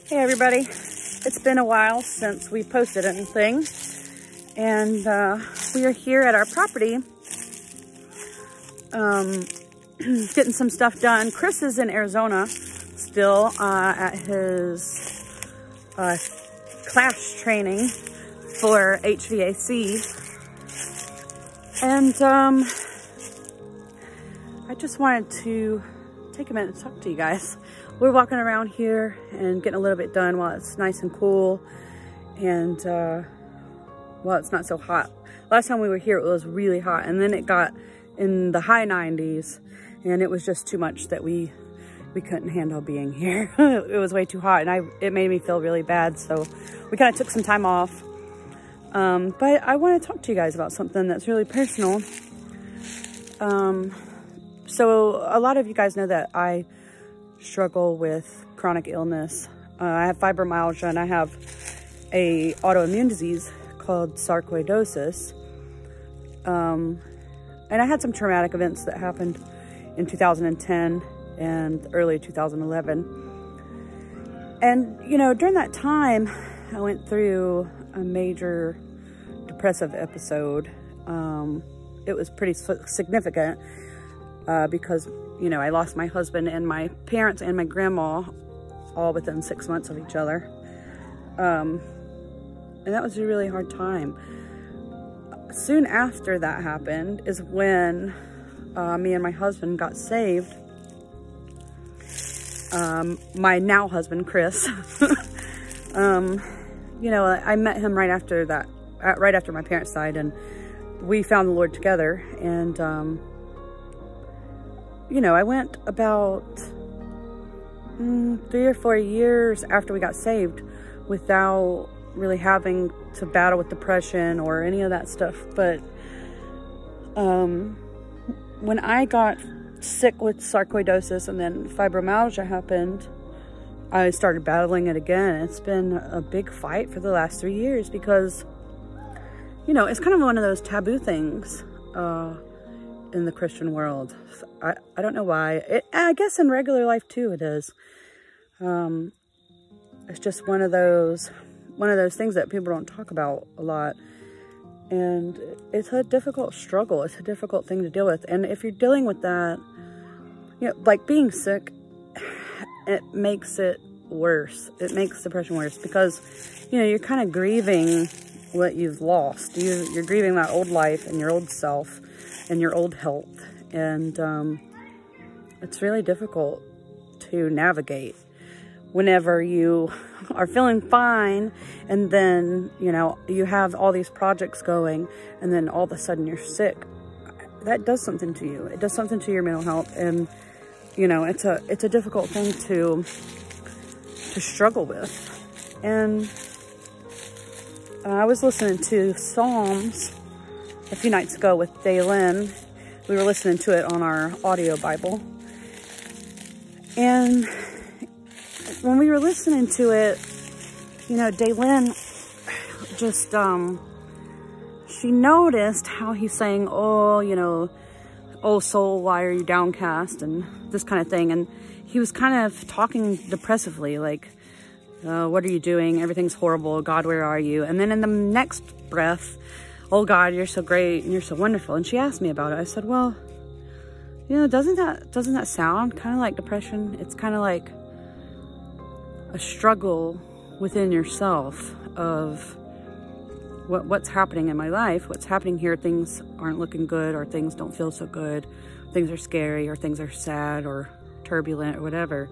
Hey everybody, it's been a while since we posted anything, and we are here at our property getting some stuff done. Chris is in Arizona still at his class training for HVAC, and I just wanted to take a minute to talk to you guys. We're walking around here and getting a little bit done while it's nice and cool, and while it's not so hot. Last time we were here, it was really hot, and then it got in the high 90s, and it was just too much that we couldn't handle being here. It was way too hot, and it made me feel really bad, so we kind of took some time off. But I want to talk to you guys about something that's really personal. So a lot of you guys know that I struggle with chronic illness. I have fibromyalgia, and I have a autoimmune disease called sarcoidosis. And I had some traumatic events that happened in 2010 and early 2011. And, you know, during that time, I went through a major depressive episode. It was pretty significant because, you know, I lost my husband and my parents and my grandma all within 6 months of each other. And that was a really hard time. Soon after that happened is when me and my husband got saved. My now husband, Chris, you know, I met him right after that, right after my parents died, and we found the Lord together. And, you know, I went about 3 or 4 years after we got saved without really having to battle with depression or any of that stuff. But when I got sick with sarcoidosis and then fibromyalgia happened, I started battling it again. It's been a big fight for the last 3 years because, you know, it's kind of one of those taboo things in the Christian world. I don't know why. I guess in regular life too it is. It's just one of those things that people don't talk about a lot. And it's a difficult struggle. It's a difficult thing to deal with. And if you're dealing with that, you know, like being sick, it makes it worse. It makes depression worse because, you know, you're kind of grieving what you've lost. You're grieving that old life and your old self and your old health. And it's really difficult to navigate whenever you are feeling fine, and then, you know, you have all these projects going, and then all of a sudden you're sick. That does something to you. It does something to your mental health, and, you know, it's a difficult thing to struggle with. And I was listening to Psalms a few nights ago with Daylin. We were listening to it on our audio Bible, and when we were listening to it, you know, Daylin just, she noticed how he's saying, oh, you know, oh soul, why are you downcast? And this kind of thing. And he was kind of talking depressively, like, what are you doing? Everything's horrible. God, where are you? And then in the next breath, oh God, you're so great and you're so wonderful. And she asked me about it. I said, well, you know, doesn't that sound kind of like depression? It's kind of like a struggle within yourself of what's happening in my life, what's happening here. Things aren't looking good, or things don't feel so good. Things are scary, or things are sad or turbulent or whatever.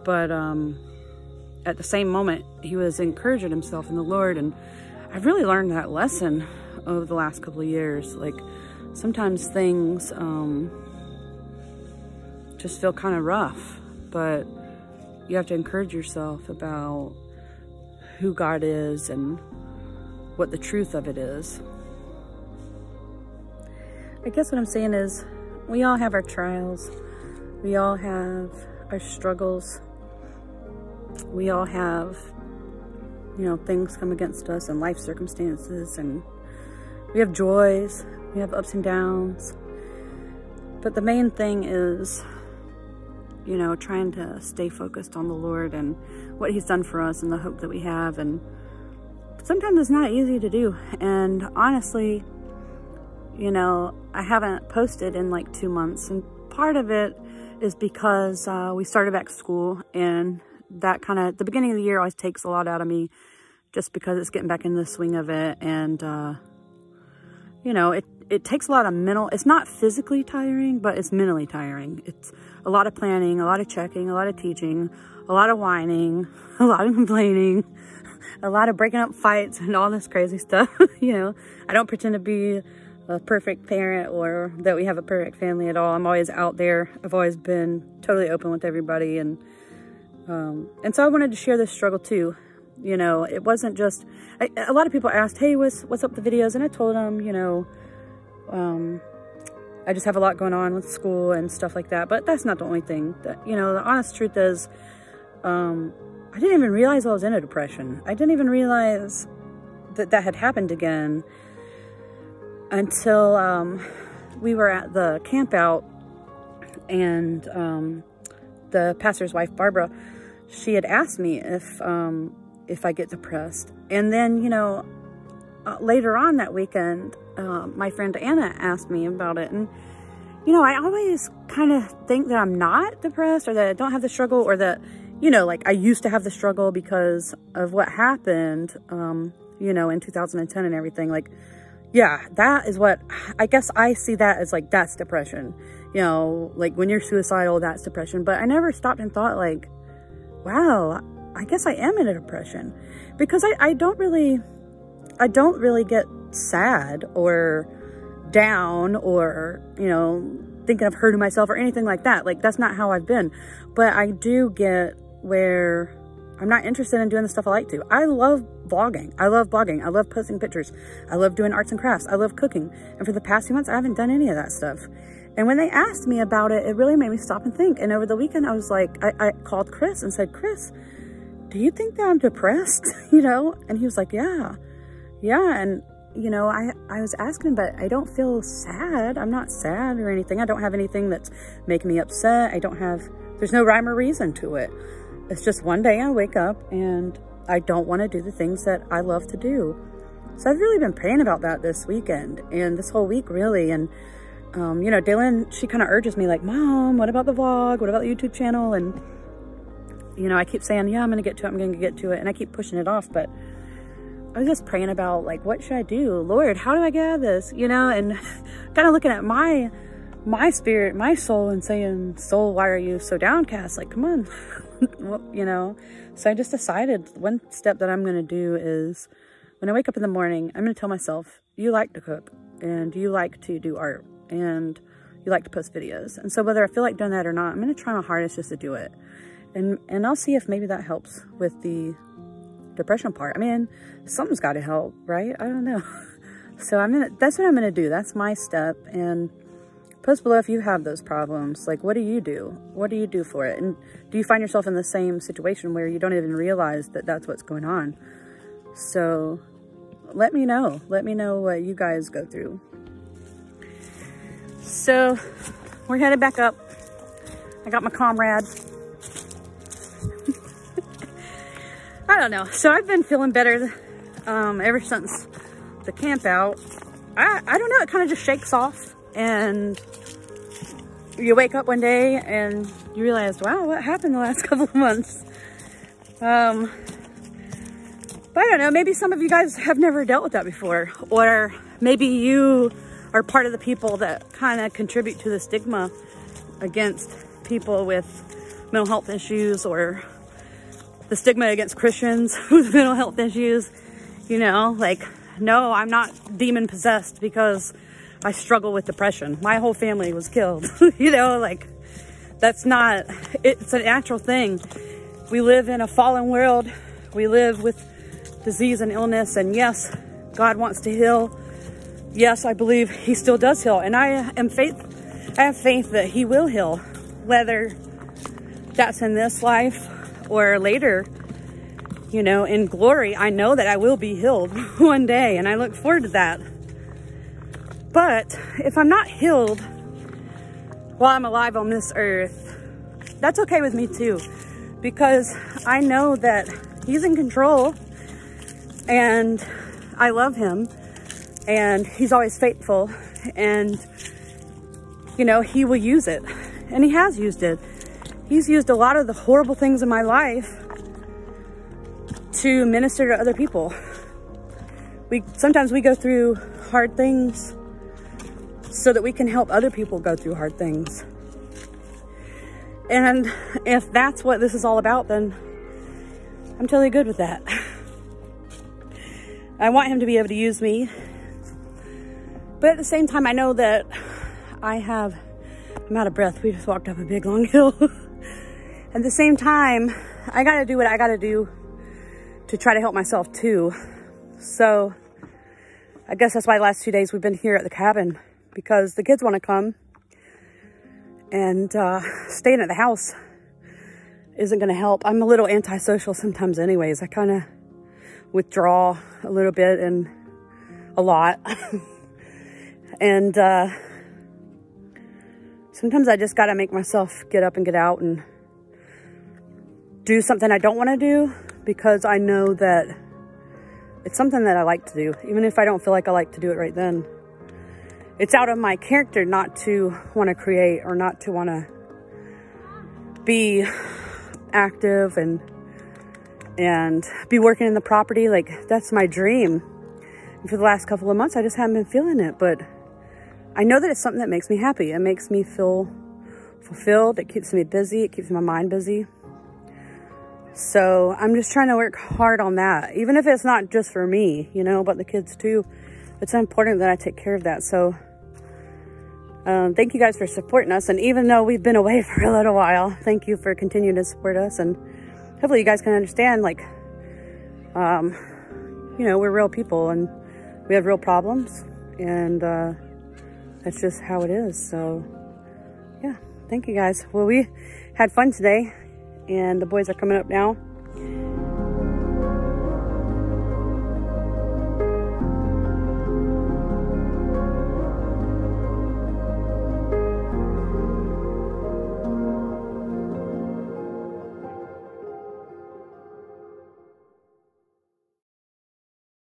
But at the same moment, he was encouraging himself in the Lord. And I've really learned that lesson over the last couple of years. Like, sometimes things just feel kind of rough, but you have to encourage yourself about who God is and what the truth of it is. I guess what I'm saying is, we all have our trials. We all have our struggles. We all have, you know, things come against us and life circumstances, and we have joys, we have ups and downs. But the main thing is, you know, trying to stay focused on the Lord and what he's done for us and the hope that we have. And sometimes it's not easy to do. And honestly, you know, I haven't posted in like 2 months, and part of it is because we started back school, and that kind of, the beginning of the year always takes a lot out of me, just because it's getting back in the swing of it. And you know, it takes a lot of mental, it's not physically tiring, but it's mentally tiring. It's a lot of planning, a lot of checking, a lot of teaching, a lot of whining, a lot of complaining, a lot of breaking up fights and all this crazy stuff. You know, I don't pretend to be a perfect parent or that we have a perfect family at all. I'm always out there. I've always been totally open with everybody. And so I wanted to share this struggle too. You know, it wasn't just, a lot of people asked, hey, what's up with the videos? And I told them, you know, I just have a lot going on with school and stuff like that. But that's not the only thing. That, you know, the honest truth is, I didn't even realize I was in a depression. I didn't even realize that that had happened again until we were at the camp out, and the pastor's wife, Barbara, she had asked me if I get depressed. And then, you know, later on that weekend, my friend Anna asked me about it. And, you know, I always kind of think that I'm not depressed, or that I don't have the struggle, or that, you know, like I used to have the struggle because of what happened, you know, in 2010 and everything. Like, yeah, that is what, I guess I see that as like, that's depression. You know, like when you're suicidal, that's depression. But I never stopped and thought like, wow, I guess I am in a depression, because I don't really get sad or down, or, you know, thinking of hurting myself or anything like that. Like, that's not how I've been. But I do get where I'm not interested in doing the stuff I like to. I love vlogging. I love blogging. I love posting pictures. I love doing arts and crafts. I love cooking. And for the past few months, I haven't done any of that stuff. And when they asked me about it, it really made me stop and think. And over the weekend, I was like, I called Chris and said, Chris, do you think that I'm depressed? You know? And he was like, yeah. And, you know, I was asking him, but I don't feel sad. I'm not sad or anything. I don't have anything that's making me upset. There's no rhyme or reason to it. It's just one day I wake up and I don't want to do the things that I love to do. So I've really been praying about that this weekend and this whole week, really. And, you know, Daylin, she kind of urges me like, Mom, what about the vlog? What about the YouTube channel? And, you know, I keep saying, yeah, I'm going to get to it. I'm going to get to it. And I keep pushing it off. But I was just praying about like, what should I do? Lord, how do I get out of this? You know, and kind of looking at my spirit, my soul, and saying, soul, why are you so downcast? Like, come on. Well, you know, so I just decided one step that I'm going to do is when I wake up in the morning, I'm going to tell myself, you like to cook, and you like to do art, and you like to post videos. And so whether I feel like doing that or not, I'm going to try my hardest just to do it. And I'll see if maybe that helps with the depression part. I mean, something's got to help, right? I don't know. So that's what I'm going to do. That's my step. And post below if you have those problems. Like, what do you do? What do you do for it? And do you find yourself in the same situation where you don't even realize that that's what's going on? So let me know. Let me know what you guys go through. So we're headed back up. I got my comrade. I don't know. So I've been feeling better ever since the camp out. I don't know. It kind of just shakes off. And you wake up one day and you realize, wow, what happened the last couple of months? But I don't know, maybe some of you guys have never dealt with that before. Or maybe you are part of the people that kind of contribute to the stigma against people with mental health issues, or the stigma against Christians with mental health issues. You know, like, no, I'm not demon possessed because I struggle with depression. My whole family was killed. You know, like, that's not, it's a natural thing. We live in a fallen world. We live with disease and illness. And yes, God wants to heal. Yes, I believe he still does heal. And I have faith that he will heal, whether that's in this life or later, you know, in glory. I know that I will be healed one day, and I look forward to that. But if I'm not healed while I'm alive on this earth, that's okay with me too. because I know that he's in control and I love him and he's always faithful, and you know, he will use it, and he has used it. He's used a lot of the horrible things in my life to minister to other people. Sometimes we go through hard things so that we can help other people go through hard things. And if that's what this is all about, then I'm totally good with that. I want him to be able to use me. But at the same time, I know that I'm out of breath. We just walked up a big long hill. At the same time, I gotta do what I gotta do to try to help myself too. So I guess that's why the last 2 days we've been here at the cabin, because the kids want to come, and staying at the house isn't going to help. I'm a little antisocial sometimes anyways. I kind of withdraw a little bit and a lot. And sometimes I just got to make myself get up and get out and do something I don't want to do, because I know that it's something that I like to do, even if I don't feel like I like to do it right then. It's out of my character not to want to create or not to want to be active and be working in the property. Like, that's my dream. And for the last couple of months, I just haven't been feeling it, but I know that it's something that makes me happy. It makes me feel fulfilled. It keeps me busy. It keeps my mind busy. So I'm just trying to work hard on that, even if it's not just for me, you know, but the kids too. It's important that I take care of that. So thank you guys for supporting us. And even though we've been away for a little while, thank you for continuing to support us. And hopefully you guys can understand, like, you know, we're real people and we have real problems, and that's just how it is. So yeah, thank you guys. Well, we had fun today, and the boys are coming up now.